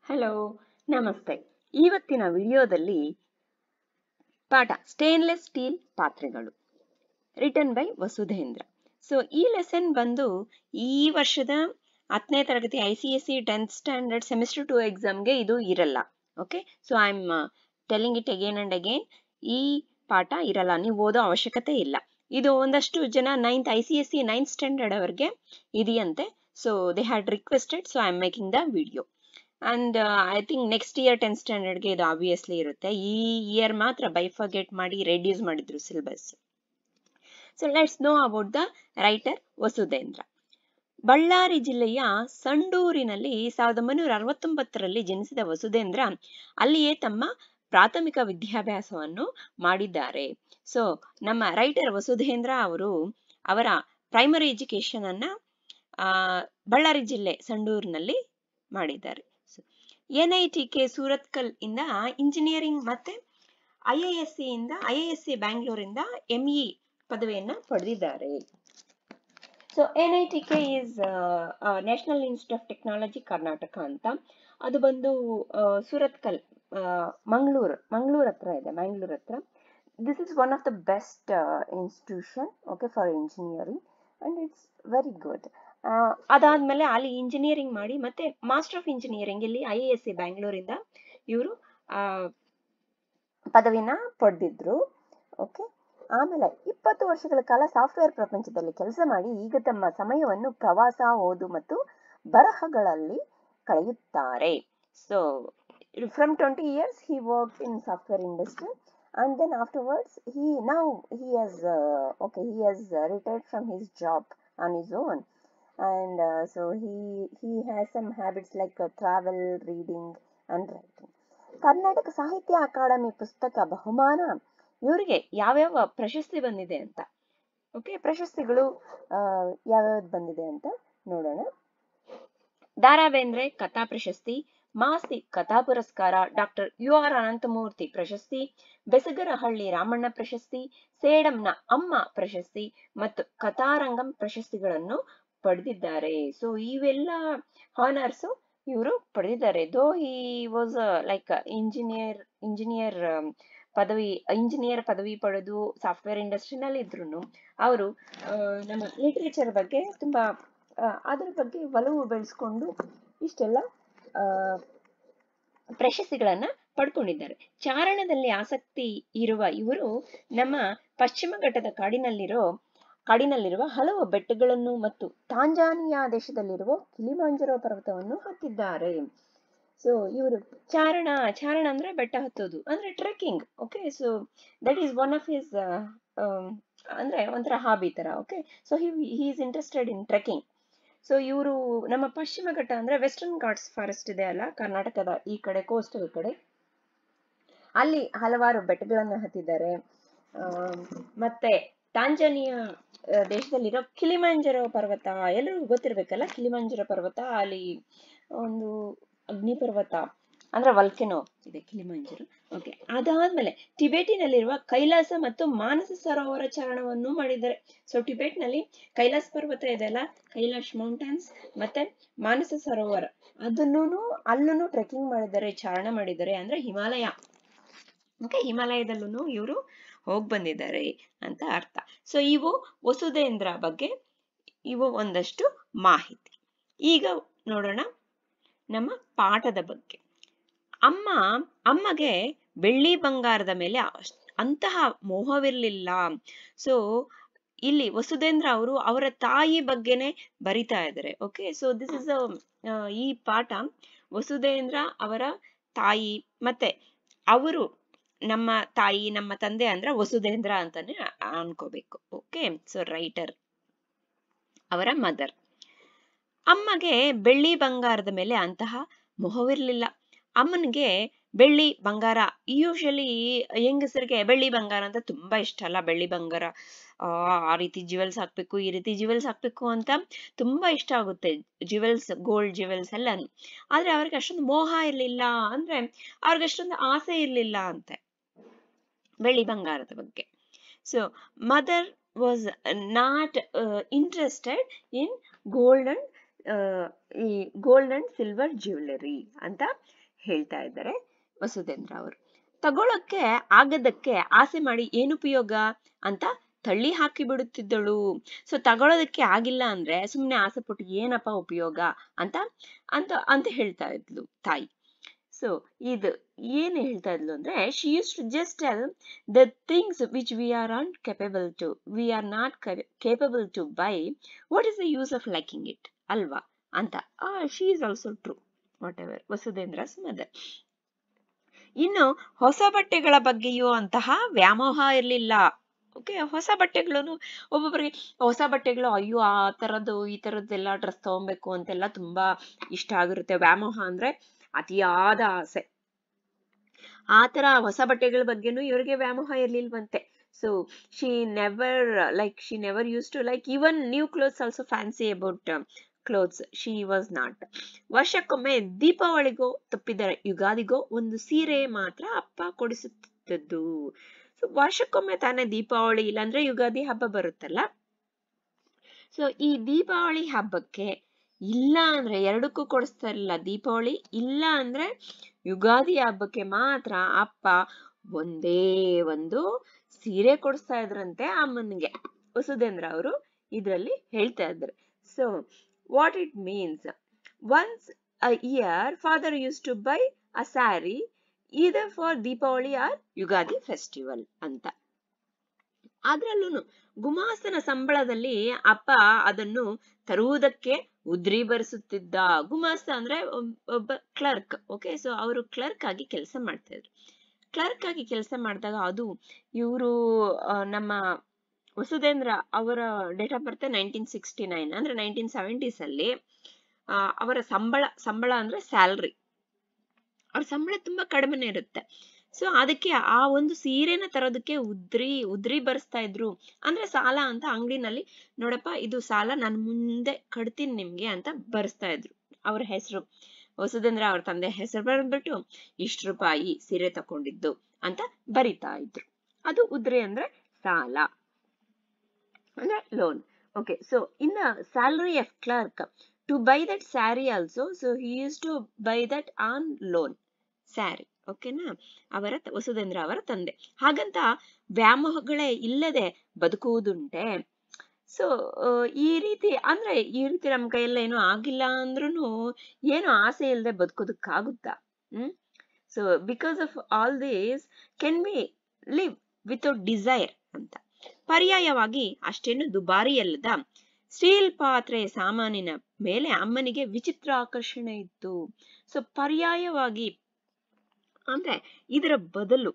Hello, ನಮಸ್ತೆ. ಇವತ್ತಿನ ವಿಡಿಯೋದಲ್ಲಿ ಪಾಠ ಸ್ಟೇನ್ಲೆಸ್ ಸ್ಟೀಲ್ ಪಾತ್ರೆಗಳು ರಿಟನ್ ಬೈ ವಸುಧೇಂದ್ರ. ಸೊ ಈ ಲೆಸನ್ ಬಂದು ಈ ವರ್ಷದ 10ನೇ ತರಗತಿ ICSE 10th ಸ್ಟ್ಯಾಂಡರ್ಡ್ ಸೆಮಿಸ್ಟರ್ 2 ಎಕ್ಸಾಮ್ಗೆ ಇದು ಇರಲ್ಲ. Okay, so I am telling it again and again. ಈ ಪಾಠ ಇರಲ್ಲ, ನೀವು ಓದೋ ಅವಶ್ಯಕತೆ ಇಲ್ಲ. ಇದು ಒಂದಷ್ಟು ಜನ ICSE 9th ಸ್ಟ್ಯಾಂಡರ್ಡ್ ಅವರಿಗೆ ಇದೆಯಂತೆ. So they had requested, so I am making the video. And I think next year 10th ಸ್ಟ್ಯಾಂಡರ್ಡ್ಗೆ ಇದು ಆಬ್ವಿಯಸ್ಲಿ ಇರುತ್ತೆ. ಈ ಇಯರ್ ಮಾತ್ರ ಬೈಫರ್ಗೆಟ್ ಮಾಡಿ ರೆಡ್ಯೂಸ್ ಮಾಡಿದ್ರು syllabus. So let's know about the writer Vasudhendra. Ballari ಜಿಲ್ಲೆಯ ಸಂಡೂರಿನಲ್ಲಿ 1969ರಲ್ಲಿ ಜನಿಸಿದ ವಸುಧೇಂದ್ರ ಅಲ್ಲಿಯೇ ತಮ್ಮ ಪ್ರಾಥಮಿಕ ವಿದ್ಯಾಭ್ಯಾಸವನ್ನು ಮಾಡಿದ್ದಾರೆ. ಸೊ ನಮ್ಮ ರೈಟರ್ ವಸುಧೇಂದ್ರ ಅವರು ಅವರ ಪ್ರೈಮರಿ ಎಜುಕೇಶನ್ ಅನ್ನ ಬಳ್ಳಾರಿ ಜಿಲ್ಲೆ ಸಂಡೂರಿನಲ್ಲಿ ಮಾಡಿದ್ದಾರೆ. NITK ಸೂರತ್ಕಲ್ ಇಂದ ಇಂಜಿನಿಯರಿಂಗ್ ಮತ್ತೆ IISC ಬ್ಯಾಂಗ್ಳೂರಿಂದ ME ಪದವಿಯನ್ನ ಪಡೆದಿದ್ದಾರೆ. So NITK is national institute of technology Karnataka ಅಂತ. ಅದು ಬಂದು ಸೂರತ್ಕಲ್, ಮಂಗಳೂರು ಹತ್ರ ಇದೆ, ಬ್ಯಾಂಗ್ಳೂರ್ ಹತ್ರ. This is one of the best institution okay for engineering and it's very good. ಅದಾದ್ಮೇಲೆ ಅಲ್ಲಿ ಇಂಜಿನಿಯರಿಂಗ್ ಮಾಡಿ ಮತ್ತೆ ಮಾಸ್ಟರ್ ಆಫ್ ಇಂಜಿನಿಯರಿಂಗ್ ಇಲ್ಲಿ IISc ಬ್ಯಾಂಗ್ಳೂರಿಂದ ಇವರು ಪದವಿನ ಪಡೆದಿದ್ರು. ಓಕೆ, ಆಮೇಲೆ 20 ವರ್ಷಗಳ ಕಾಲ ಸಾಫ್ಟ್ವೇರ್ ಪ್ರಪಂಚದಲ್ಲಿ ಕೆಲಸ ಮಾಡಿ ಈಗ ತಮ್ಮ ಸಮಯವನ್ನು ಪ್ರವಾಸ, ಓದು ಮತ್ತು ಬರಹಗಳಲ್ಲಿ ಕಳೆಯುತ್ತಾರೆ. So from 20 years he worked in software industry and then afterwards he has retired from his job on his own. And so he has some habits like travel, reading and writing. Karnataka ಸಾಹಿತ್ಯ academy ಪುಸ್ತಕ ಬಹುಮಾನ ಇವರಿಗೆ ಯಾವ್ಯಾವ ಪ್ರಶಸ್ತಿ ಬಂದಿದೆ ಅಂತ. Okay, ಪ್ರಶಸ್ತಿಗಳು ಯಾವ್ಯಾವ್ದು ಬಂದಿದೆ ಅಂತ ನೋಡೋಣ. ದಾರಾ ಬೇಂದ್ರೆ ಕಥಾ ಪ್ರಶಸ್ತಿ, ಮಾಸ್ತಿ ಕಥಾ ಪುರಸ್ಕಾರ, ಡಾಕ್ಟರ್ UR ಅನಂತಮೂರ್ತಿ ಪ್ರಶಸ್ತಿ, ಬೆಸಗರಹಳ್ಳಿ ರಾಮಣ್ಣ ಪ್ರಶಸ್ತಿ, ಸೇಡಂನ ಅಮ್ಮ ಪ್ರಶಸ್ತಿ ಮತ್ತು ಕಥಾರಂಗಂ ಪ್ರಶಸ್ತಿಗಳನ್ನು ಪಡೆದಿದ್ದಾರೆ. ಸೊ ಇವೆಲ್ಲ ಹಾನರ್ಸ್ ಇವರು ಪಡೆದಿದ್ದಾರೆ. ದೋ ಹಿ ವಾಸ್ ಲೈಕ್ ಇಂಜಿನಿಯರ್ ಪದವಿ ಪಡೆದು ಸಾಫ್ಟ್ವೇರ್ ಇಂಡಸ್ಟ್ರಿನಲ್ಲಿ ಇದ್ರು ಅವರು ನಮ್ಮ ಲಿಟರೇಚರ್ ಬಗ್ಗೆ ತುಂಬಾ ಅದ್ರ ಬಗ್ಗೆ ಒಲವು ಬೆಳೆಸ್ಕೊಂಡು ಇಷ್ಟೆಲ್ಲ ಪ್ರಶಸ್ತಿಗಳನ್ನ ಪಡ್ಕೊಂಡಿದ್ದಾರೆ. ಚಾರಣದಲ್ಲಿ ಆಸಕ್ತಿ ಇರುವ ಇವರು ನಮ್ಮ ಪಶ್ಚಿಮ ಘಟ್ಟದ ಕಾಡಿನಲ್ಲಿರುವ ಹಲವು ಬೆಟ್ಟಗಳನ್ನು ಮತ್ತು ತಾಂಜಾನಿಯಾ ದೇಶದಲ್ಲಿರುವ ಕಿಲಿಮಾಂಜರೋ ಪರ್ವತವನ್ನು ಹತ್ತಿದ್ದಾರೆ. ಸೊ ಇವರು ಚಾರಣ ಅಂದ್ರೆ ಬೆಟ್ಟ ಹತ್ತೋದು ಅಂದ್ರೆ trekking. Okay, so that is one of his ಅಂದ್ರೆ ಒಂಥರ ಹಾಬಿ ತರ. Okay, so he is interested in trekking. So ಇವರು ನಮ್ಮ ಪಶ್ಚಿಮ ಘಟ್ಟ ಅಂದ್ರೆ ವೆಸ್ಟರ್ನ್ ಘಾಟ್ಸ್ ಫಾರೆಸ್ಟ್ ಇದೆ ಅಲ್ಲ, ಕರ್ನಾಟಕದ ಈ ಕಡೆ ಕೋಸ್ಟಲ್ ಕಡೆ, ಅಲ್ಲಿ ಹಲವಾರು ಬೆಟ್ಟಗಳನ್ನು ಹತ್ತಿದ್ದಾರೆ. ಮತ್ತೆ ತಾಂಜಾನಿಯಾ ದೇಶದಲ್ಲಿರೋ ಕಿಲಿಮಾಂಜರೋ ಪರ್ವತ ಎಲ್ಲರಿಗೂ ಗೊತ್ತಿರ್ಬೇಕಲ್ಲ. ಕಿಲಿಮಾಂಜರೋ ಪರ್ವತ ಅಲ್ಲಿ ಒಂದು ಅಗ್ನಿ ಪರ್ವತ ಅಂದ್ರೆ ವಲ್ಕೆನೋ ಇದೆ ಕಿಲಿಮಾಂಜರೋ. ಓಕೆ, ಅದಾದ್ಮೇಲೆ ಟಿಬೆಟಿನಲ್ಲಿರುವ ಕೈಲಾಸ ಮತ್ತು ಮಾನಸ ಸರೋವರ ಚಾರಣವನ್ನು ಮಾಡಿದ್ದಾರೆ. ಸೊ ಟಿಬೆಟ್ ನಲ್ಲಿ ಕೈಲಾಸ ಪರ್ವತ ಇದೆ ಅಲ್ಲ, ಕೈಲಾಶ್ ಮೌಂಟೇನ್ಸ್ ಮತ್ತೆ ಮಾನಸ ಸರೋವರ, ಅಲ್ಲೂ ಟ್ರೆಕ್ಕಿಂಗ್ ಮಾಡಿದ್ದಾರೆ, ಚಾರಣ ಮಾಡಿದ್ದಾರೆ, ಅಂದ್ರೆ ಹಿಮಾಲಯ. ಓಕೆ, ಹಿಮಾಲಯದಲ್ಲೂ ಇವರು ಹೋಗಿ ಬಂದಿದ್ದಾರೆ ಅಂತ ಅರ್ಥ. ಸೊ ಇವು ವಸುಧೇಂದ್ರ ಬಗ್ಗೆ ಇವು ಒಂದಷ್ಟು ಮಾಹಿತಿ. ಈಗ ನೋಡೋಣ ನಮ್ಮ ಪಾಠದ ಬಗ್ಗೆ. ಅಮ್ಮಗೆ ಬೆಳ್ಳಿ ಬಂಗಾರದ ಮೇಲೆ ಅಂತಹ ಮೋಹವಿರ್ಲಿಲ್ಲ. ಸೊ ಇಲ್ಲಿ ವಸುಧೇಂದ್ರ ಅವರು ಅವರ ತಾಯಿ ಬಗ್ಗೆನೆ ಬರಿತಾ ಇದ್ದಾರೆ. ಓಕೆ, ಸೊ ದಿಸ್ ಇಸ್ ಈ ಪಾಠ ವಸುಧೇಂದ್ರ ಅವರ ತಾಯಿ ಮತ್ತೆ ಅವರು ನಮ್ಮ ತಾಯಿ ನಮ್ಮ ತಂದೆ ಅಂದ್ರೆ ವಸುಧೇಂದ್ರ ಅಂತಾನೆ ಅನ್ಕೋಬೇಕು. ಓಕೆ, ಸೊ ರೈಟರ್ ಅವರ ಮದರ್. ಅಮ್ಮಗೆ ಬೆಳ್ಳಿ ಬಂಗಾರದ ಮೇಲೆ ಅಂತಹ ಮೊಹವಿರ್ಲಿಲ್ಲ. ಅಮ್ಮನಿಗೆ ಬೆಳ್ಳಿ ಬಂಗಾರ, ಯೂಶಲಿ ಹೆಂಗಸರಿಗೆ ಬೆಳ್ಳಿ ಬಂಗಾರ ಅಂತ ತುಂಬಾ ಇಷ್ಟ ಅಲ್ಲ. ಬೆಳ್ಳಿ ಬಂಗಾರ ಆ ರೀತಿ ಜ್ಯುವೆಲ್ಸ್ ಹಾಕ್ಬೇಕು, ಈ ರೀತಿ ಜ್ಯುವೆಲ್ಸ್ ಹಾಕ್ಬೇಕು ಅಂತ ತುಂಬಾ ಇಷ್ಟ ಆಗುತ್ತೆ, ಜ್ಯುವೆಲ್ಸ್, ಗೋಲ್ಡ್ ಜ್ಯುವೆಲ್ಸ್ ಎಲ್ಲಾನು. ಆದ್ರೆ ಅವ್ರಿಗೆ ಅಷ್ಟೊಂದು ಮೋಹ ಇರ್ಲಿಲ್ಲ, ಅಂದ್ರೆ ಅವ್ರಿಗೆ ಅಷ್ಟೊಂದು ಆಸೆ ಇರ್ಲಿಲ್ಲ ಅಂತೆ ಬೆಳ್ಳಿ ಬಂಗಾರದ ಬಗ್ಗೆ. So mother was not interested in gold and ಈ ಗೋಲ್ಡ್ ಅಂಡ್ ಸಿಲ್ವರ್ ಜ್ಯುವೆಲರಿ ಅಂತ ಹೇಳ್ತಾ ಇದ್ದಾರೆ ವಸುಧೇಂದ್ರ ಅವರು. ತಗೊಳಕ್ಕೆ ಆಗದಕ್ಕೆ ಆಸೆ ಮಾಡಿ ಏನು ಉಪಯೋಗ ಅಂತ ತಳ್ಳಿ ಹಾಕಿ ಬಿಡುತ್ತಿದ್ದಳು. ಸೊ ತಗೊಳೋದಕ್ಕೆ ಆಗಿಲ್ಲ ಅಂದ್ರೆ ಸುಮ್ನೆ ಆಸೆ ಪಟ್ಟು ಏನಪ್ಪ ಉಪಯೋಗ ಅಂತ ಅಂತ ಅಂತ ಹೇಳ್ತಾ ಇದ್ಲು ತಾಯಿ. ಸೊ ಇದು ಏನ್ ಹೇಳ್ತಾ ಇದ್ಲು ಅಂದ್ರೆ, she used to just tell the things which we are not capable to buy, what is the use of liking it ಅಲ್ವಾ ಅಂತ. She is also true, whatever Vasudhendra's mother. ಇನ್ನು ಹೊಸ ಬಟ್ಟೆಗಳ ಬಗ್ಗೆಯೂ ಅಂತಹ ವ್ಯಾಮೋಹ ಇರಲಿಲ್ಲ. ಓಕೆ, ಹೊಸ ಬಟ್ಟೆಗಳನ್ನು ಒಬ್ಬೊಬ್ಬರಿಗೆ ಹೊಸ ಬಟ್ಟೆಗಳು ಅಯ್ಯೋ ಆ ತರದ್ದು ಈ ತರದ್ದೆಲ್ಲ ಡ್ರೆಸ್ ತಗೊಬೇಕು ಅಂತೆಲ್ಲ ತುಂಬಾ ಇಷ್ಟ ಆಗಿರುತ್ತೆ. ವ್ಯಾಮೋಹ ಅಂದ್ರೆ ಅತಿಯಾದ ಆಸೆ. ಆ ತರ ಹೊಸ ಬಟ್ಟೆಗಳ ಬಗ್ಗೆನೂ ಇವರಿಗೆ ವ್ಯಾಮೋಹ ಇರ್ಲಿಲ್ವಂತೆ. So she never used to like even new clothes also fancy about clothes she was not. ವರ್ಷಕ್ಕೊಮ್ಮೆ ದೀಪಾವಳಿಗೋ ತಪ್ಪಿದರೆ ಯುಗಾದಿಗೋ ಒಂದು ಸೀರೆ ಮಾತ್ರ ಅಪ್ಪ ಕೊಡಿಸುತ್ತಿದ್ದದ್ದು. ಸೊ ವರ್ಷಕ್ಕೊಮ್ಮೆ ತಾನೇ ದೀಪಾವಳಿ ಇಲ್ಲಾಂದ್ರೆ ಯುಗಾದಿ ಹಬ್ಬ ಬರುತ್ತಲ್ಲ. ಸೊ ಈ ದೀಪಾವಳಿ ಹಬ್ಬಕ್ಕೆ ಇಲ್ಲ ಅಂದ್ರೆ ಎರಡಕ್ಕೂ ಕೊಡಿಸ್ತಾ ಇರಲಿಲ್ಲ. ದೀಪಾವಳಿ ಇಲ್ಲ ಅಂದ್ರೆ ಯುಗಾದಿ ಹಬ್ಬಕ್ಕೆ ಮಾತ್ರ ಅಪ್ಪ ಒಂದೇ ಒಂದು ಸೀರೆ ಕೊಡಿಸ್ತಾ ಇದ್ರಂತೆ ಅಮ್ಮನಿಗೆ. ವಸುಧೇಂದ್ರ ಅವರು ಇದರಲ್ಲಿ ಹೇಳ್ತಾ ಇದ್ದಾರೆ. So what it means, once a year father use to buy a sari either for Deepavali or Ugadi festival ಅಂತ. ಅದ್ರಲ್ಲೂ ಗುಮಾಸ್ತನ ಸಂಬಳದಲ್ಲಿ ಅಪ್ಪ ಅದನ್ನು ತರುವುದಕ್ಕೆ ಉದ್ರಿ ಬರೆಸುತ್ತಿದ್ದ. ಗುಮಾಸ್ತ ಅಂದ್ರೆ ಒಬ್ಬ ಕ್ಲರ್ಕ್. ಓಕೆ, ಸೊ ಅವರು ಕ್ಲರ್ಕ್ ಆಗಿ ಕೆಲಸ ಮಾಡ್ತಾ ಇದ್ರು. ಕ್ಲರ್ಕ್ ಆಗಿ ಕೆಲಸ ಮಾಡಿದಾಗ ಅದು ಇವರು ನಮ್ಮ ವಸುಧೇಂದ್ರ ಅವರ ಡೇಟ್ ಆಫ್ ಬರ್ತ್ 1969 ಅಂದ್ರೆ 1970s ಅಲ್ಲಿ ಅವರ ಸಂಬಳ ಅಂದ್ರೆ ಸ್ಯಾಲ್ರಿ, ಅವ್ರ ಸಂಬಳ ತುಂಬಾ ಕಡಿಮೆನೆ ಇರುತ್ತೆ. ಸೊ ಅದಕ್ಕೆ ಆ ಒಂದು ಸೀರೆನ ತರೋದಕ್ಕೆ ಉದ್ರಿ ಬರ್ಸ್ತಾ ಇದ್ರು. ಅಂದ್ರೆ ಸಾಲ ಅಂತ ಅಂಗಡಿನಲ್ಲಿ, ನೋಡಪ್ಪ ಇದು ಸಾಲ ನಾನು ಮುಂದೆ ಕಟ್ತೀನಿ ನಿಮ್ಗೆ ಅಂತ ಬರ್ಸ್ತಾ ಇದ್ರು. ಅವ್ರ ಹೆಸರು ವಸುಧೇಂದ್ರ ಅವ್ರ ತಂದೆ ಹೆಸರು ಬರ್ದ್ಬಿಟ್ಟು ಇಷ್ಟು ರೂಪಾಯಿ ಸೀರೆ ತಕೊಂಡಿದ್ದು ಅಂತ ಬರಿತಾ ಇದ್ರು. ಅದು ಉದ್ರಿ ಅಂದ್ರೆ ಸಾಲ ಅಂದ್ರೆ loan. Okay, so in the salary of clerk to buy that saree also, so he used to buy that on loan sari. ಓಕೆನಾ, ವಸುಧೇಂದ್ರ ಅವರ ತಂದೆ. ಹಾಗಂತ ವ್ಯಾಮೋಹಗಳೇ ಇಲ್ಲದೆ ಬದುಕುವುದುಂಟೆ. ಸೊ ಈ ರೀತಿ ನಮ್ ಕೈಯೆಲ್ಲ ಏನೋ ಆಗಿಲ್ಲ ಅಂದ್ರೂ ಏನು ಆಸೆ ಇಲ್ಲದೆ ಬದುಕೋದಕ್ಕಾಗುತ್ತಾ? So because of all this can we live without desire ಅಂತ. ಪರ್ಯಾಯವಾಗಿ ಅಷ್ಟೇನು ದುಬಾರಿಯಲ್ಲದ ಸ್ಟೀಲ್ ಪಾತ್ರೆ ಸಾಮಾನಿನ ಮೇಲೆ ಅಮ್ಮನಿಗೆ ವಿಚಿತ್ರ ಆಕರ್ಷಣೆ ಇತ್ತು. ಸೊ ಪರ್ಯಾಯವಾಗಿ ಅಂದ್ರೆ ಇದರ ಬದಲು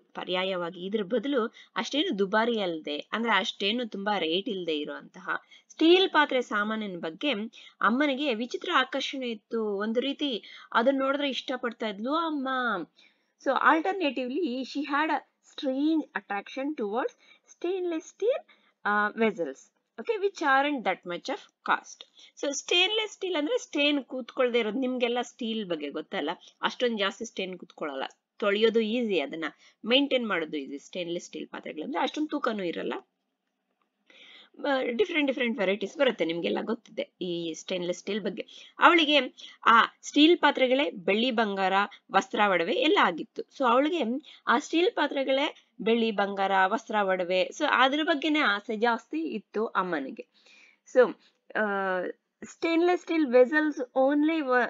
ಅಷ್ಟೇನು ದುಬಾರಿ ಅಲ್ಲದೆ ಅಂದ್ರೆ ಅಷ್ಟೇನು ತುಂಬಾ ರೇಟ್ ಇಲ್ಲದೆ ಇರುವಂತಹ ಸ್ಟೀಲ್ ಪಾತ್ರೆ ಸಾಮಾನಿನ ಬಗ್ಗೆ ಅಮ್ಮನಿಗೆ ವಿಚಿತ್ರ ಆಕರ್ಷಣೆ ಇತ್ತು. ಒಂದು ರೀತಿ ಅದನ್ನ ನೋಡಿದ್ರೆ ಇಷ್ಟಪಡ್ತಾ ಇದ್ಲು ಅಮ್ಮ. So alternatively she had a strange attraction towards stainless steel vessels, okay, which aren't that much of cost. So stainless steel ಅಂದ್ರೆ ಸ್ಟೇನ್ ಕೂತ್ಕೊಳ್ದೆ ಇರೋದು. ನಿಮ್ಗೆಲ್ಲ ಸ್ಟೀಲ್ ಬಗ್ಗೆ ಗೊತ್ತಲ್ಲ, ಅಷ್ಟೊಂದು ಜಾಸ್ತಿ ಸ್ಟೇನ್ ಕೂತ್ಕೊಳ್ಳಲ್ಲ, ತೊಳೆಯೋದು ಈಸಿ, ಅದನ್ನ ಮೇಂಟೈನ್ ಮಾಡೋದು ಈಸಿ. ಸ್ಟೇನ್ಲೆಸ್ ಸ್ಟೀಲ್ ಪಾತ್ರೆಗಳಂದ್ರೆ ಅಷ್ಟೊಂದು ತೂಕನೂ ಇರಲ್ಲ. ಡಿಫ್ರೆಂಟ್ ವೆರೈಟೀಸ್ ಬರುತ್ತೆ, ನಿಮ್ಗೆಲ್ಲ ಗೊತ್ತಿದೆ ಈ ಸ್ಟೇನ್ಲೆಸ್ ಸ್ಟೀಲ್ ಬಗ್ಗೆ. ಅವಳಿಗೆ ಆ ಸ್ಟೀಲ್ ಪಾತ್ರೆಗಳೇ ಬೆಳ್ಳಿ ಬಂಗಾರ ವಸ್ತ್ರ ಒಡವೆ ಎಲ್ಲ ಆಗಿತ್ತು. ಸೊ ಅವಳಿಗೆ ಆ ಸ್ಟೀಲ್ ಪಾತ್ರೆಗಳೇ ಬೆಳ್ಳಿ ಬಂಗಾರ ವಸ್ತ್ರ ಒಡವೆ, ಸೊ ಅದ್ರ ಬಗ್ಗೆನೇ ಆಸೆ ಜಾಸ್ತಿ ಇತ್ತು ಅಮ್ಮನಿಗೆ. So stainless steel vessels only were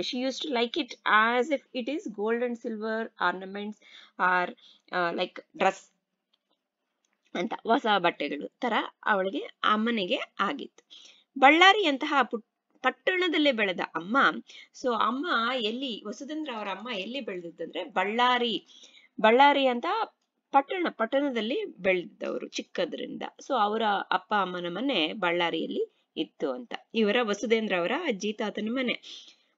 she used to like it as if it is gold and silver ornaments or like dress ಅಂತ ಹೊಸ ಬಟ್ಟೆಗಳು ತರ ಅವಳಿಗೆ ಅಮ್ಮನಿಗೆ ಆಗಿತ್ತು. ಬಳ್ಳಾರಿಯಂತಹ ಪಟ್ಟಣದಲ್ಲೇ ಬೆಳೆದ ಅಮ್ಮ. ಸೊ ಅಮ್ಮ ವಸುಧೇಂದ್ರ ಅವರ ಅಮ್ಮ ಎಲ್ಲಿ ಬೆಳೆದಿದ್ದಂದ್ರೆ ಬಳ್ಳಾರಿ ಅಂತ ಪಟ್ಟಣದಲ್ಲಿ ಬೆಳೆದಿದ್ದವರು ಚಿಕ್ಕದ್ರಿಂದ. ಸೊ ಅವರ ಅಪ್ಪ ಅಮ್ಮನ ಮನೆ ಬಳ್ಳಾರಿಯಲ್ಲಿ ಇತ್ತು ಅಂತ. ಇವರ ವಸುಧೇಂದ್ರ ಅವರ ಅಜ್ಜಿ ತಾತನ ಮನೆ.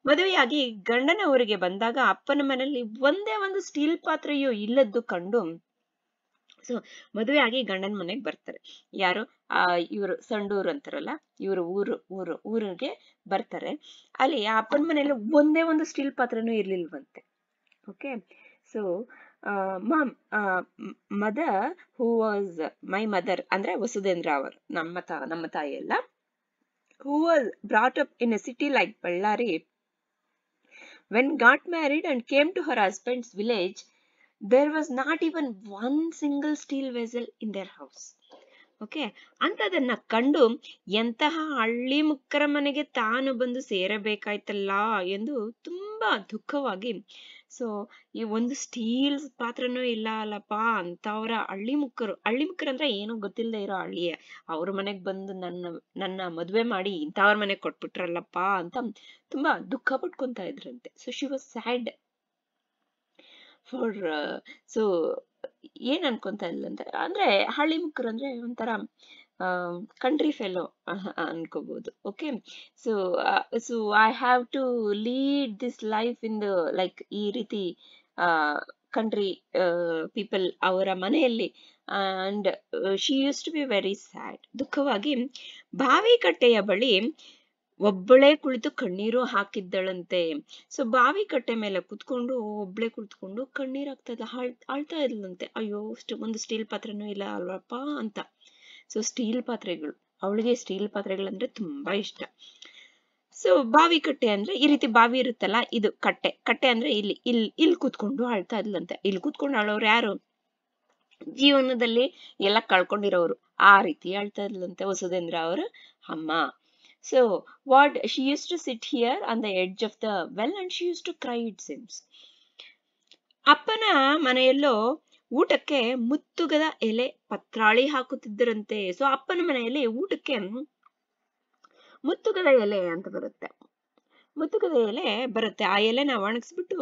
ಮದುವೆಯಾಗಿ ಗಂಡನ ಊರಿಗೆ ಬಂದಾಗ ಅಪ್ಪನ ಮನೆಯಲ್ಲಿ ಒಂದೇ ಒಂದು ಸ್ಟೀಲ್ ಪಾತ್ರೆಯೂ ಇಲ್ಲದ್ದು ಕಂಡು, ಸೊ ಮದುವೆ ಆಗಿ ಗಂಡನ ಮನೆಗೆ ಬರ್ತಾರೆ. ಯಾರು? ಇವರು ಸಂಡೂರು ಅಂತಾರಲ್ಲ, ಇವರು ಊರಿಗೆ ಬರ್ತಾರೆ. ಅಲ್ಲಿ ಆ ಅಪ್ಪನ ಮನೆಯಲ್ಲಿ ಒಂದೇ ಒಂದು ಸ್ಟೀಲ್ ಪಾತ್ರೆನೂ ಇರ್ಲಿಲ್ವಂತೆ. Okay, so mother who was my mother ಅಂದ್ರೆ ವಸುಧೇಂದ್ರ ಅವರು ನಮ್ಮ ತಾಯಿ ಎಲ್ಲ, who was brought up in a city like Ballari, when got married and came to her husband's village, there was not even one single steel vessel in their house. Okay, ಅಂತದನ್ನ ಕಂಡು ಎಂತಹ ಹಳ್ಳಿ ಮುಕ್ಕರ ಮನೆಗೆ ತಾನು ಬಂದು ಸೇರಬೇಕಾಯ್ತಲ್ಲ ಎಂದು ತುಂಬಾ ದುಃಖವಾಗಿ, ಸೊ ಈ ಒಂದು ಸ್ಟೀಲ್ ಪಾತ್ರನೂ ಇಲ್ಲ ಅಲ್ಲಪ್ಪ ಅಂತವ್ರ ಹಳ್ಳಿ ಮುಕ್ಕರು ಅಂದ್ರೆ ಏನೋ ಗೊತ್ತಿಲ್ಲದೆ ಇರೋ ಹಳ್ಳಿಯ ಅವ್ರ ಮನೆಗ್ ಬಂದು ನನ್ನ ಮದ್ವೆ ಮಾಡಿ ಇಂಥವ್ರ ಮನೆಗ್ ಕೊಟ್ಬಿಟ್ರಲ್ಲಪ್ಪ ಅಂತ ತುಂಬಾ ದುಃಖ ಪಟ್ಕೊಂತ ಇದ್ರಂತೆ. So she was sad for so ಏನ್ ಅನ್ಕೊಂತ ಇಲ್ಲಂತೆ ಅಂದ್ರೆ ಹಳ್ಳಿ ಮುಕ್ಕರು ಅಂದ್ರೆ ಒಂಥರ ಕಂಟ್ರಿ ಫೆಲೋ ಅನ್ಕೋಬಹುದು. Okay, so I have to lead this life in the like ಈ ರೀತಿ ಕಂಟ್ರಿ ಪೀಪಲ್ ಅವರ ಮನೆಯಲ್ಲಿ. And she used to be very sad. ದುಃಖವಾಗಿ ಬಾವಿ ಕಟ್ಟೆಯ ಬಳಿ ಒಬ್ಬಳೇ ಕುಳಿತು ಕಣ್ಣೀರು ಹಾಕಿದ್ದಳಂತೆ. ಸೊ ಬಾವಿ ಕಟ್ಟೆ ಮೇಲೆ ಕುತ್ಕೊಂಡು ಒಬ್ಳೆ ಕುಳಿತುಕೊಂಡು ಕಣ್ಣೀರ್ ಆಗ್ತದ ಅಳ್ತಾ ಇದ್ಲಂತೆ. ಅಯ್ಯೋ, ಒಂದು ಸ್ಟೀಲ್ ಪಾತ್ರೆನೂ ಇಲ್ಲ ಅಲ್ವಪ್ಪ ಅಂತ. ಸೊ ಸ್ಟೀಲ್ ಪಾತ್ರೆಗಳು, ಅವಳಿಗೆ ಸ್ಟೀಲ್ ಪಾತ್ರೆಗಳಂದ್ರೆ ತುಂಬಾ ಇಷ್ಟ. ಸೊ ಬಾವಿ ಕಟ್ಟೆ ಅಂದ್ರೆ ಈ ರೀತಿ ಬಾವಿ ಇರುತ್ತಲ್ಲ, ಇದು ಕಟ್ಟೆ ಅಂದ್ರೆ ಇಲ್ಲಿ ಕೂತ್ಕೊಂಡು ಅಳ್ತಾ ಇದ್ಲಂತೆ. ಇಲ್ಲಿ ಕೂತ್ಕೊಂಡು ಅಳೋರು ಯಾರು? ಜೀವನದಲ್ಲಿ ಎಲ್ಲ ಕಳ್ಕೊಂಡಿರೋರು. ಆ ರೀತಿ ಅಳ್ತಾ ಇದ್ಲಂತೆ ವಸುಧೇಂದ್ರ ಅವರ ಅಮ್ಮ. So what she used to sit here on the edge of the well and she used to cry, it seems. ಅಪ್ಪನ ಮನೆಯಲ್ಲೋ ಊಟಕ್ಕೆ ಮುತ್ತುಗದ ಎಲೆ ಪತ್ರಾಳಿ ಹಾಕುತ್ತಿದ್ದರಂತೆ. ಸೊ ಅಪ್ಪನ ಮನೆಯಲ್ಲಿ ಊಟಕ್ಕೆ ಮುತ್ತುಗದ ಎಲೆ ಅಂತ ಬರುತ್ತೆ. ಮುತ್ತುಗದ ಎಲೆ ಬರುತ್ತೆ. ಆ ಎಲೆನ ಒಣಗಿಸ್ಬಿಟ್ಟು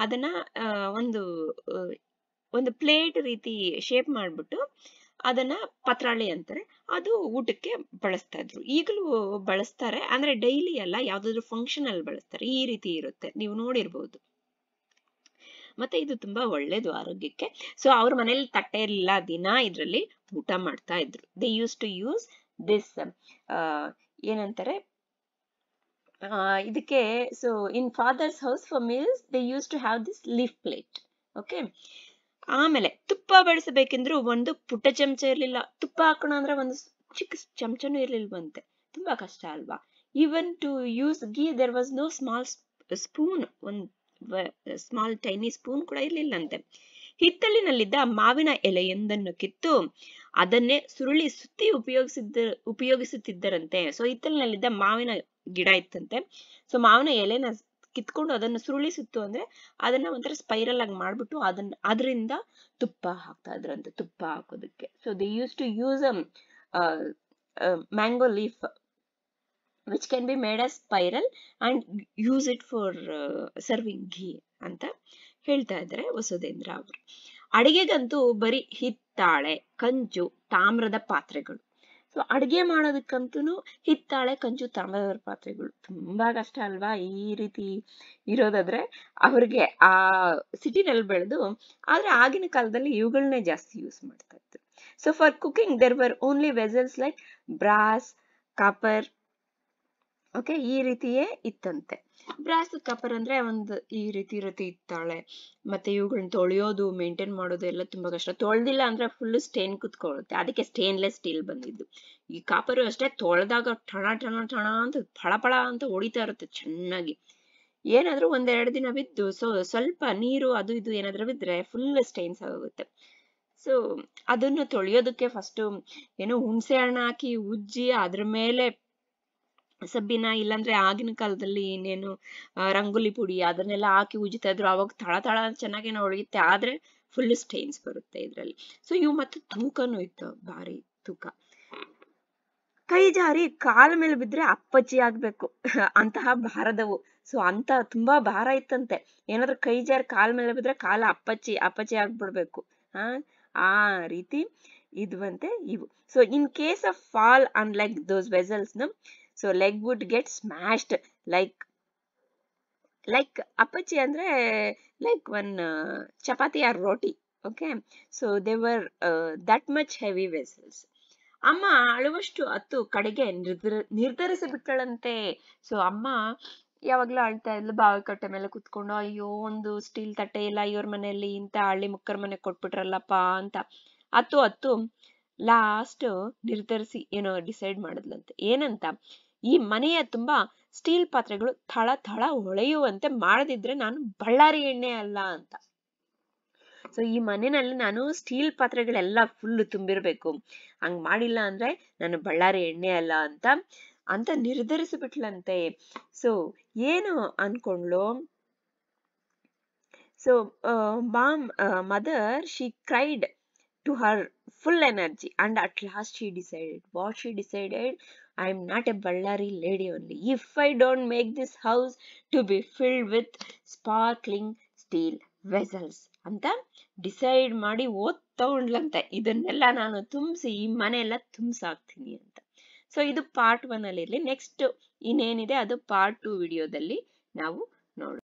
ಅದನ್ನ ಒಂದು ಪ್ಲೇಟ್ ರೀತಿ ಶೇಪ್ ಮಾಡ್ಬಿಟ್ಟು ಅದನ್ನ ಪತ್ರಾಳಿ ಅಂತಾರೆ. ಅದು ಊಟಕ್ಕೆ ಬಳಸ್ತಾ ಇದ್ರು, ಈಗಲೂ ಬಳಸ್ತಾರೆ. ಅಂದ್ರೆ ಡೈಲಿ ಅಲ್ಲ, ಯಾವ್ದಾದ್ರು ಫಂಕ್ಷನ್ ಅಲ್ಲಿ ಬಳಸ್ತಾರೆ. ಈ ರೀತಿ ಇರುತ್ತೆ, ನೀವು ನೋಡಿರ್ಬಹುದು. ಮತ್ತೆ ಇದು ತುಂಬಾ ಒಳ್ಳೇದು ಆರೋಗ್ಯಕ್ಕೆ. ಸೊ ಅವ್ರ ಮನೇಲಿ ತಟ್ಟೆ ಇರಲಿಲ್ಲ, ದಿನ ಇದ್ರಲ್ಲಿ ಊಟ ಮಾಡ್ತಾ ಇದ್ರು. They use to use this ಏನಂತಾರೆ ಇದಕ್ಕೆ. So in father's house for meals they use to have this leaf plate. Okay, ಆಮೇಲೆ ತುಪ್ಪ ಬಳಸಬೇಕೆಂದ್ರು ಒಂದು ಪುಟ್ಟ ಚಮಚ ಇರ್ಲಿಲ್ಲ. ತುಪ್ಪ ಹಾಕೋಣ ಅಂದ್ರೆ ಒಂದು ಚಿಕ್ಕ ಚಮಚನೂ ಇರ್ಲಿಲ್ವಂತೆ. ತುಂಬಾ ಕಷ್ಟ ಅಲ್ವಾ? Even to use ghee there was no small spoon, ಒಂದು ಸ್ಮಾಲ್ ಟೈನಿ ಸ್ಪೂನ್ ಕೂಡ ಇರ್ಲಿಲ್ಲಂತೆ. ಹಿತ್ತಲಿನಲ್ಲಿದ್ದ ಮಾವಿನ ಎಲೆಯೊಂದನ್ನು ಕಿತ್ತು ಅದನ್ನೇ ಸುರುಳಿ ಸುತ್ತಿ ಉಪಯೋಗಿಸುತ್ತಿದ್ದರಂತೆ. ಸೊ ಹಿತ್ತಲಿನಲ್ಲಿದ್ದ ಮಾವಿನ ಗಿಡ ಇತ್ತಂತೆ. ಸೊ ಮಾವಿನ ಎಲೆನ ಕಿತ್ಕೊಂಡು ಅದನ್ನು ಸುರುಳಿ ಸುತ್ತು ಅಂದ್ರೆ ಅದನ್ನ ಒಂಥರ ಸ್ಪೈರಲ್ ಆಗಿ ಮಾಡ್ಬಿಟ್ಟು ಅದರಿಂದ ತುಪ್ಪ ಹಾಕ್ತಾ ಇದ್ರಂತೆ, ತುಪ್ಪ ಹಾಕೋದಕ್ಕೆ. So they use to use mango leaf which can be made a spiral and use it for serving ghee ಅಂತ ಹೇಳ್ತಾ ಇದ್ದಾರೆ ವಸುಧೇಂದ್ರ ಅವರು. ಅಡಿಗೆಗಂತೂ ಬರೀ ಹಿತ್ತಾಳೆ, ಕಂಚು, ತಾಮ್ರದ ಪಾತ್ರೆಗಳು. ಸೊ ಅಡ್ಗೆ ಮಾಡೋದಕ್ಕಂತೂ ಹಿತ್ತಾಳೆ, ಕಂಚು, ತಾಮ್ರದ ಪಾತ್ರೆಗಳು ತುಂಬಾ ಕಷ್ಟ ಅಲ್ವಾ? ಈ ರೀತಿ ಇರೋದಾದ್ರೆ ಅವ್ರಿಗೆ ಆ ಸಿಟಿನಲ್ಲಿ ಬೆಳೆದು, ಆದ್ರೆ ಆಗಿನ ಕಾಲದಲ್ಲಿ ಇವುಗಳನ್ನೇ ಜಾಸ್ತಿ ಯೂಸ್ ಮಾಡ್ತಾ ಇದ್ರು. So for cooking there were only vessels like brass, copper. Okay, ಈ ರೀತಿಯೇ ಇತ್ತಂತೆ. ಬ್ರಾಸ್, ಕಾಪರ್ ಅಂದ್ರೆ ಒಂದು ಈ ರೀತಿ ಇರುತ್ತೆ ಹಿತ್ತಾಳೆ. ಮತ್ತೆ ಇವುಗಳನ್ನ ತೊಳೆಯೋದು, ಮೇಂಟೈನ್ ಮಾಡೋದು ಎಲ್ಲ ತುಂಬಾ ಕಷ್ಟ. ತೊಳೆದಿಲ್ಲ ಅಂದ್ರೆ ಫುಲ್ ಸ್ಟೇನ್ ಕುತ್ಕೊಳ್ಳುತ್ತೆ. ಅದಕ್ಕೆ ಸ್ಟೇನ್ಲೆಸ್ ಸ್ಟೀಲ್ ಬಂದಿದ್ದು. ಈ ಕಾಪರು ಅಷ್ಟೇ, ತೊಳೆದಾಗ ಠಣ ಠಣ ಠಣ ಅಂತ ಫಳ ಅಂತ ಹೊಡಿತಾ ಇರುತ್ತೆ ಚೆನ್ನಾಗಿ. ಏನಾದ್ರೂ ಒಂದೆರಡು ದಿನ ಬಿದ್ದು ಸ್ವಲ್ಪ ನೀರು ಅದು ಇದು ಏನಾದ್ರೂ ಬಿದ್ರೆ ಫುಲ್ ಸ್ಟೇನ್ಸ್ ಆಗುತ್ತೆ. ಸೊ ಅದನ್ನು ತೊಳೆಯೋದಕ್ಕೆ ಫಸ್ಟ್ ಏನೋ ಹುಣಸೆ ಹಣ್ಣು ಹಾಕಿ ಉಜ್ಜಿ ಅದ್ರ ಮೇಲೆ ಸಬ್ಬಿನ, ಇಲ್ಲಾಂದ್ರೆ ಆಗಿನ ಕಾಲದಲ್ಲಿ ಇನ್ನೇನು ರಂಗೋಲಿ ಪುಡಿ ಅದನ್ನೆಲ್ಲ ಹಾಕಿ ಉಜ್ಜಿತಾ ಇದ್ರು. ಅವಾಗ ತಳ ಚೆನ್ನಾಗೇನೋ ಒಳಗುತ್ತೆ, ಆದ್ರೆ ಫುಲ್ ಸ್ಟೇನ್ಸ್ ಬರುತ್ತೆ ಇದ್ರಲ್ಲಿ. ಸೊ ಇವು ಮತ್ತೆ ತೂಕನೂ ಇತ್ತು, ಭಾರಿ ತೂಕ. ಕೈ ಜಾರಿ ಕಾಲ ಮೇಲೆ ಬಿದ್ರೆ ಅಪ್ಪಚ್ಚಿ ಆಗ್ಬೇಕು ಅಂತಹ ಭಾರದವು. ಸೊ ಅಂತ ತುಂಬಾ ಭಾರ ಇತ್ತಂತೆ. ಏನಾದ್ರು ಕೈ ಜಾರಿ ಕಾಲ ಮೇಲೆ ಬಿದ್ರೆ ಕಾಲ ಅಪ್ಪಚ್ಚಿ ಆಗ್ಬಿಡ್ಬೇಕು. ಆ ರೀತಿ ಇದ್ವಂತೆ ಇವು. So in case of fall on like those vessels ನ, so leg would get smashed like apachi andre like one chapati or roti. Okay, so they were that much heavy vessels. ಅಮ್ಮ ಅಳುವಷ್ಟು ಹತ್ತು ಕಡೆಗೆ ನಿರ್ಧರಿಸಿ ಬಿಟ್ಟಳಂತೆ. ಸೊ ಅಮ್ಮ ಯಾವಾಗ್ಲೂ ಅಳ್ತಾ ಇದ್ಲು, ಬಾವಿ ಕಟ್ಟೆ ಮೇಲೆ ಕುತ್ಕೊಂಡು, ಅಯ್ಯೋ ಒಂದು ಸ್ಟೀಲ್ ತಟ್ಟೆ ಇಲ್ಲ ಇವ್ರ ಮನೆಯಲ್ಲಿ, ಇಂತ ಹಳ್ಳಿ ಮುಕ್ಕರ್ ಮನೆ ಕೊಟ್ಬಿಟ್ರಲ್ಲಪ್ಪ ಅಂತ ಹತ್ತು ಲಾಸ್ಟ್ ನಿರ್ಧರಿಸಿ ಏನೋ ಡಿಸೈಡ್ ಮಾಡಿದ್ಲಂತೆ. ಏನಂತ, ಈ ಮನೆಯ ತುಂಬಾ ಸ್ಟೀಲ್ ಪಾತ್ರೆಗಳು ಥಳ ಥಳ ಹೊಳೆಯುವಂತೆ ಮಾಡದಿದ್ರೆ ನಾನು ಬಳ್ಳಾರಿ ಎಣ್ಣೆ ಅಲ್ಲ ಅಂತ. ಸೊ ಈ ಮನೆಯಲ್ಲಿ ನಾನು ಸ್ಟೀಲ್ ಪಾತ್ರೆಗಳೆಲ್ಲ ಫುಲ್ ತುಂಬಿರ್ಬೇಕು, ಹಂಗ್ ಮಾಡಿಲ್ಲ ಅಂದ್ರೆ ನಾನು ಬಳ್ಳಾರಿ ಎಣ್ಣೆ ಅಲ್ಲ ಅಂತ ನಿರ್ಧರಿಸಿಬಿಟ್ಲಂತೆ. ಸೊ ಏನು ಅನ್ಕೊಂಡ್ಲು? So mother, she cried to her full energy, and at last she decided. What she decided? I am not a Ballari lady only. If I don't make this house to be filled with sparkling steel vessels ಅಂತ decide ಮಾಡಿ ತಗೊಂಡ್ಲಂತೆ, ಇದನ್ನೆಲ್ಲ ನಾನು ತುಂಬಿಸಿ ಈ ಮನೆ ಎಲ್ಲ ತುಂಬಿಸಾಕ್ತೀನಿ ಅಂತ. So ಇದು ಪಾರ್ಟ್ 1 ಅಲ್ಲಿ ಇರ್ಲಿ. ನೆಕ್ಸ್ಟ್ ಇನ್ನೇನಿದೆ ಅದು ಪಾರ್ಟ್ 2 ವಿಡಿಯೋದಲ್ಲಿ ನಾವು ನೋಡೋಣ.